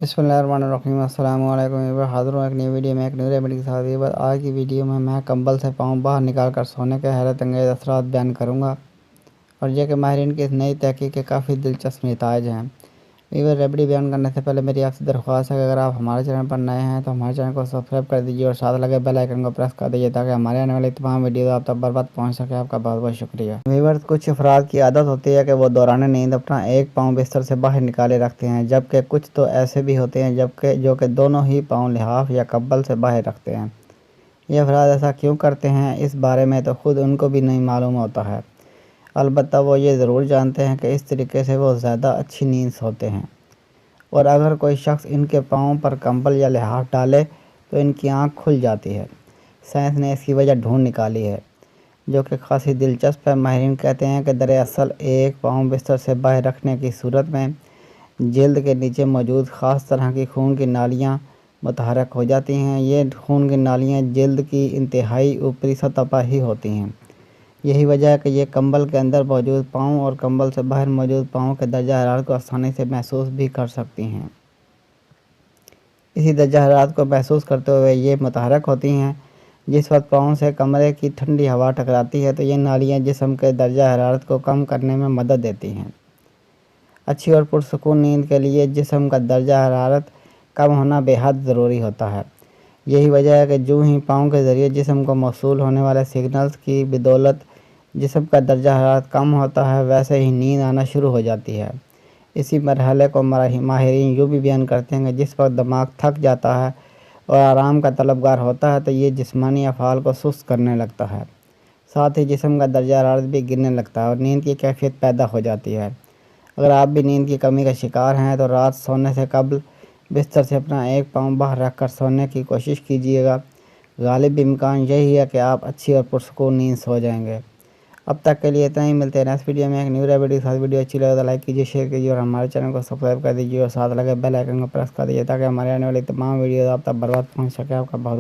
बिस्मिल्लाहिर्रहमानिर्रहीम अस्सलाम वालेकुम। हाज़िर हूँ एक नई वीडियो में, एक नई रेमेडी के साथ। बस आज की वीडियो में मैं कंबल से पाँव बाहर निकाल कर सोने के हैरत अंगेज़ असरात बयान करूँगा और यह कि माहिरीन की इस नई तहकीक के काफ़ी दिलचस्प नताइज हैं। वीवर रेमेडी बयान करने से पहले मेरी आपसे दरख्वास्त है कि अगर आप हमारे चैनल पर नए हैं तो हमारे चैनल को सब्सक्राइब कर दीजिए और साथ लगे बेल आइकन को प्रेस कर दीजिए ताकि हमारे आने वाली तमाम वीडियो आप तक बर्बाद पहुँच सके। आपका बहुत बहुत शुक्रिया। वीवर, कुछ अफराद की आदत होती है कि वो दौरान नींद अपना एक पाँव बिस्तर से बाहर निकाले रखते हैं, जबकि कुछ तो ऐसे भी होते हैं जो कि दोनों ही पाँव लिहाफ या कंबल से बाहर रखते हैं। ये अफराद ऐसा क्यों करते हैं, इस बारे में तो खुद उनको भी नहीं मालूम होता है। अलबत्ता वो ये ज़रूर जानते हैं कि इस तरीके से वो ज़्यादा अच्छी नींद सोते हैं। और अगर कोई शख्स इनके पाँव पर कंबल या लिहाफ डाले तो इनकी आँख खुल जाती है। साइंस ने इसकी वजह ढूंढ निकाली है, जो कि खासी दिलचस्प है। माहिरीन कहते हैं कि दरअसल एक पाँव बिस्तर से बाहर रखने की सूरत में जल्द के नीचे मौजूद ख़ास तरह की खून की नालियाँ मुतहरक हो जाती हैं। ये खून की नालियाँ जल्द की इंतहाई ऊपरी सतह पर ही होती हैं। यही वजह है कि ये कंबल के अंदर मौजूद पाँव और कंबल से बाहर मौजूद पाँव के दर्जा हरारत को आसानी से महसूस भी कर सकती हैं। इसी दर्जा हरारत को महसूस करते हुए ये मुतहरक होती हैं। जिस वक्त पाँव से कमरे की ठंडी हवा टकराती है तो ये नालियाँ जिस्म के दर्जा हरारत को कम करने में मदद देती हैं। अच्छी और पुरसुकून नींद के लिए जिस्म का दर्जा हरारत कम होना बेहद ज़रूरी होता है। यही वजह है कि जो ही पाँव के ज़रिए जिस्म को मौसूल होने वाले सिग्नल्स की बदौलत जिस्म का दर्जा हरारत कम होता है, वैसे ही नींद आना शुरू हो जाती है। इसी मरहले को माहिरीन यूँ भी बयान करते हैं कि जिस वक्त दिमाग थक जाता है और आराम का तलबगार होता है तो ये जिस्मानी अफ़आल को सुस्त करने लगता है। साथ ही जिस्म का दर्जा हरारत भी गिरने लगता है और नींद की कैफियत पैदा हो जाती है। अगर आप भी नींद की कमी का शिकार हैं तो रात सोने से कबल बिस्तर से अपना एक पाँव बाहर रख कर सोने की कोशिश कीजिएगा। गालिब इम्कान यही है कि आप अच्छी और पुरसुकून नींद सो जाएंगे। अब तक के लिए इतना ही। मिलते हैं नेक्स्ट वीडियो में एक न्यू वीडियो के साथ। वीडियो अच्छी लगे तो लाइक कीजिए, शेयर कीजिए और हमारे चैनल को सब्सक्राइब कर दीजिए और साथ लगे बेल आइकन को प्रेस कर दीजिए ताकि हमारे आने वाली तमाम वीडियो आप तक बर्बाद पहुँच सके। आपका बहुत